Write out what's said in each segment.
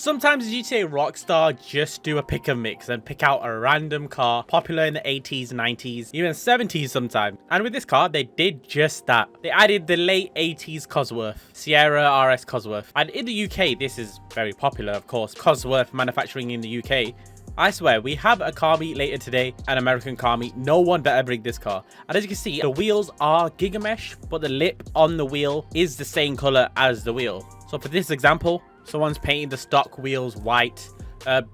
Sometimes GTA Rockstar just do a pick and mix and pick out a random car popular in the 80s, 90s, even 70s sometimes. And with this car, they did just that. They added the late 80s Cosworth, Sierra RS Cosworth. And in the UK, this is very popular, of course. Cosworth manufacturing in the UK. I swear, we have a car meet later today, an American car meet. No one better bring this car. And as you can see, the wheels are Giga Mesh, but the lip on the wheel is the same color as the wheel. So for this example, someone's painting the stock wheels white.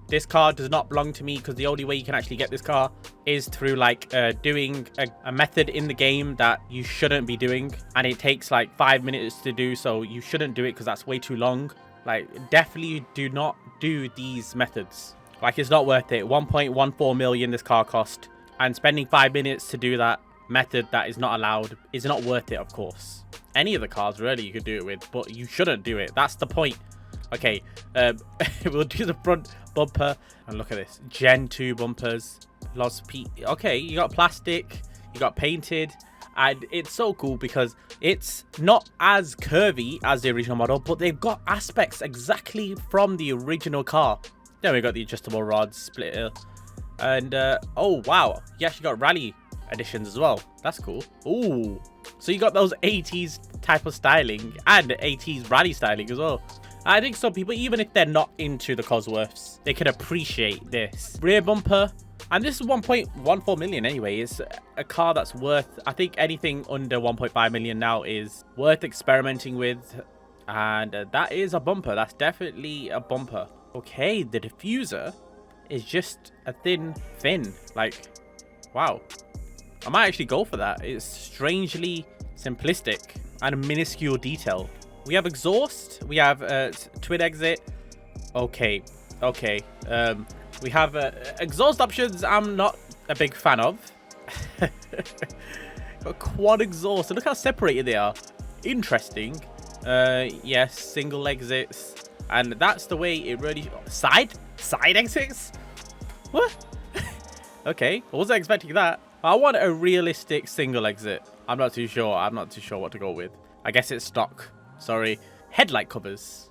This car does not belong to me because the only way you can actually get this car is through like doing a method in the game that you shouldn't be doing. And it takes like 5 minutes to do, so you shouldn't do it because that's way too long. Like, definitely do not do these methods. Like, it's not worth it. 1.14 million this car cost. And spending 5 minutes to do that method that is not allowed is not worth it, of course. Any of the cars, really, you could do it with, but you shouldn't do it. That's the point. Okay, we'll do the front bumper. And look at this. Gen 2 bumpers. Lozspeed. Okay, you got plastic. You got painted. And it's so cool because it's not as curvy as the original model, but they've got aspects exactly from the original car. Then we got the adjustable rods, splitter. And, oh, wow. You actually got rally editions as well. That's cool. Ooh. So you got those 80s type of styling and 80s rally styling as well. I think some people, even if they're not into the Cosworths, they can appreciate this. Rear bumper. And this is 1.14 million anyway. It's a car that's worth, I think anything under 1.5 million now is worth experimenting with. And that is a bumper. That's definitely a bumper. Okay, the diffuser is just a thin fin. Like, wow. I might actually go for that. It's strangely simplistic and a minuscule detail. We have exhaust. We have twin exit. Okay. We have exhaust options I'm not a big fan of. Got quad exhaust. Look how separated they are. Interesting. Yes, single exits. And that's the way it really... Side exits? What? Okay, I wasn't expecting that. I want a realistic single exit. I'm not too sure. I'm not too sure what to go with. I guess it's stock. Sorry. Headlight covers.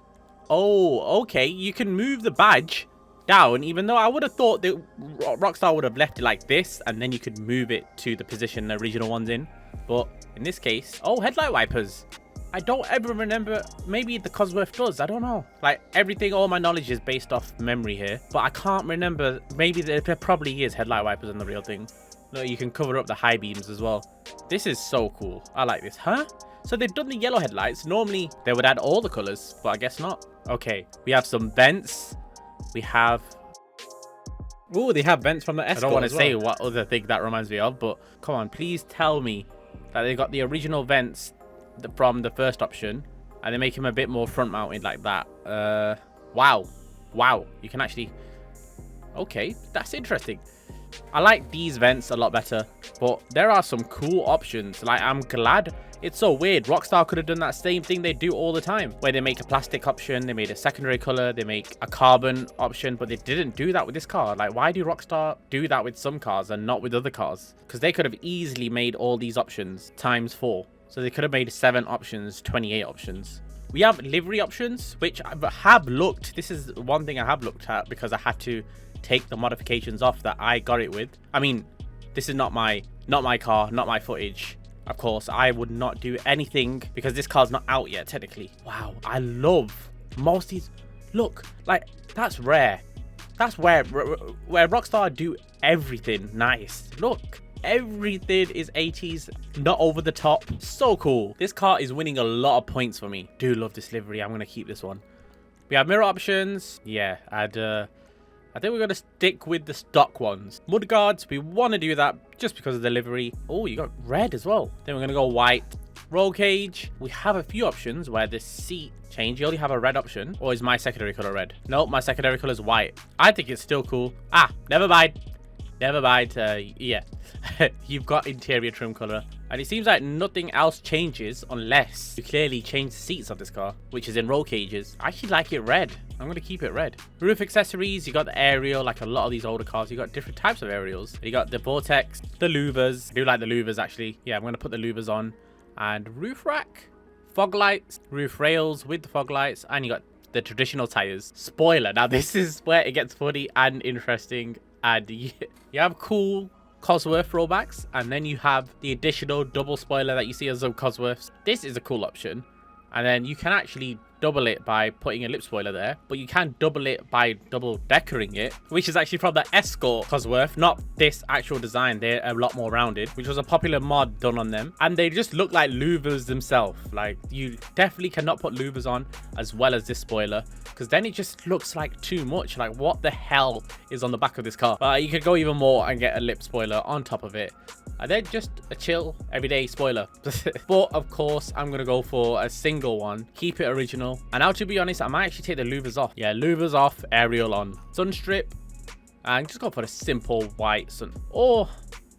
Oh, okay. You can move the badge down, even though I would have thought that Rockstar would have left it like this, and then you could move it to the position the original one's in. But in this case... Oh, headlight wipers. I don't ever remember. Maybe the Cosworth does. I don't know. Like, everything, all my knowledge is based off memory here. But I can't remember. Maybe there probably is headlight wipers on the real thing. Look, you can cover up the high beams as well. This is so cool. I like this. Huh? So they've done the yellow headlights. Normally, they would add all the colors, but I guess not. Okay. We have some vents. We have... Oh, they have vents from the Escort. I don't want to say what other thing that reminds me of, but come on. Please tell me that they got the original vents from the first option, and they make him a bit more front mounted like that. Wow, you can actually... Okay, that's interesting. I like these vents a lot better, but there are some cool options. Like, I'm glad. It's so weird. Rockstar could have done that same thing they do all the time, where they make a plastic option, they made a secondary color, they make a carbon option, but they didn't do that with this car. Like, why do Rockstar do that with some cars and not with other cars? Because they could have easily made all these options times 4. So they could have made 7 options, 28 options. We have livery options, which I have looked. This is one thing I have looked at because I had to take the modifications off that I got it with. I mean, this is not my car, not my footage. Of course, I would not do anything because this car's not out yet, technically. Wow, I love most of these. Look, like, that's rare. That's where Rockstar do everything nice. Look. Everything is 80s, not over the top. So cool. This car is winning a lot of points for me. Do love this livery. I'm going to keep this one. We have mirror options. Yeah, and I think we're going to stick with the stock ones. Mudguards, we want to do that just because of the livery. Oh, you got red as well. Then we're going to go white. Roll cage. We have a few options where the seat change. You only have a red option. Or is my secondary color red? No, my secondary color is white. I think it's still cool. Ah, never mind. Never mind. Yeah. You've got interior trim color, and it seems like nothing else changes unless you clearly change the seats of this car, which is in roll cages. I actually like it red. I'm going to keep it red. Roof accessories, you got the aerial. Like a lot of these older cars, you got different types of aerials. You got the vortex, the louvers. I do like the louvers, actually. Yeah, I'm going to put the louvers on. And roof rack, fog lights, roof rails with the fog lights, and you got the traditional tires. Spoiler, now this is where it gets funny and interesting, and you have cool Cosworth rollbacks, and then you have the additional double spoiler that you see as some Cosworths. This is a cool option, and then you can actually double it by putting a lip spoiler there, but you can double it by double deckering it, which is actually from the Escort Cosworth, not this actual design. They're a lot more rounded, which was a popular mod done on them, and they just look like louvers themselves. Like, you definitely cannot put louvers on as well as this spoiler, because then it just looks like too much. Like, what the hell is on the back of this car? But you could go even more and get a lip spoiler on top of it, and then just a chill everyday spoiler. But of course, I'm gonna go for a single one, keep it original. And now, to be honest, I might actually take the louvers off. Yeah, louvers off, aerial on, sun strip, and just go for a simple white sun, or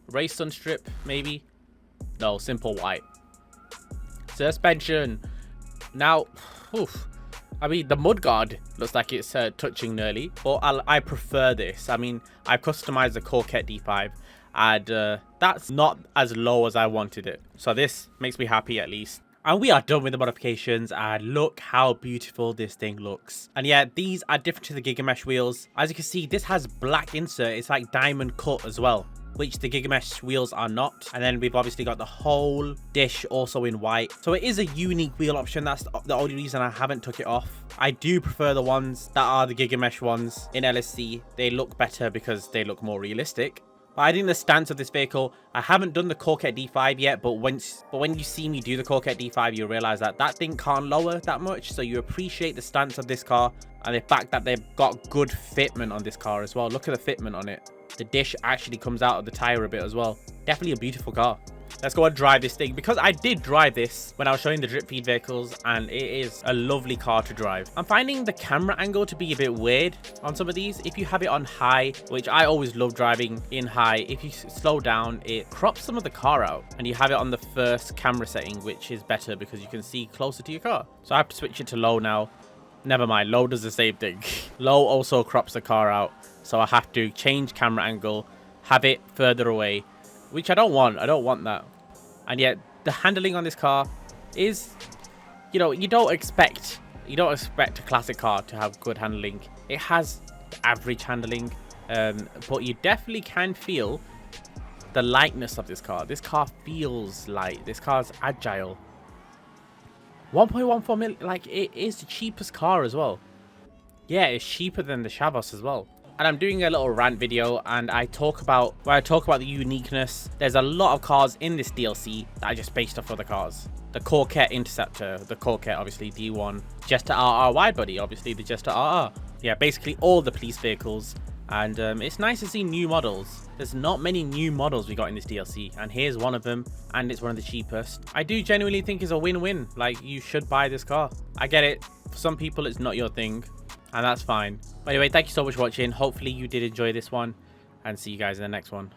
race sun strip maybe. No, simple white. Suspension. Now, oof, I mean, the mudguard looks like it's touching nearly, but I prefer this. I mean, I've customized the Corket D5, and that's not as low as I wanted it, so this makes me happy at least. And we are done with the modifications, and look how beautiful this thing looks. And yeah, these are different to the Gigamesh wheels. As you can see, this has black insert. It's like diamond cut as well, which the Gigamesh wheels are not. And then we've obviously got the whole dish also in white. So it is a unique wheel option. That's the only reason I haven't took it off. I do prefer the ones that are the Gigamesh ones in LSC. They look better because they look more realistic. But I think the stance of this vehicle, I haven't done the Corket D5 yet, but when you see me do the Corket D5, you realize that that thing can't lower that much. So you appreciate the stance of this car and the fact that they've got good fitment on this car as well. Look at the fitment on it. The dish actually comes out of the tire a bit as well. Definitely a beautiful car. Let's go and drive this thing, because I did drive this when I was showing the drip feed vehicles, and it is a lovely car to drive. I'm finding the camera angle to be a bit weird on some of these. If you have it on high, which I always love driving in high, if you slow down, it crops some of the car out, and you have it on the first camera setting, which is better because you can see closer to your car. So I have to switch it to low now. Never mind, low does the same thing. Low also crops the car out, so I have to change camera angle, have it further away, which I don't want. I don't want that. And yet the handling on this car is, you know, you don't expect a classic car to have good handling. It has average handling, but you definitely can feel the lightness of this car. This car feels light. This car's agile. 1.14 million, like, it is the cheapest car as well. Yeah, it's cheaper than the Chavos as well. And I'm doing a little rant video, and I talk about the uniqueness. There's a lot of cars in this DLC that are just based off other cars. The Corket Interceptor, the Corket obviously D1, Jester RR wide body, obviously the Jester RR. Yeah, basically all the police vehicles. And it's nice to see new models. There's not many new models we got in this DLC, and here's one of them, and it's one of the cheapest. I do genuinely think it's a win-win. Like, you should buy this car. I get it, for some people it's not your thing, and that's fine. But anyway, thank you so much for watching. Hopefully you did enjoy this one, and see you guys in the next one.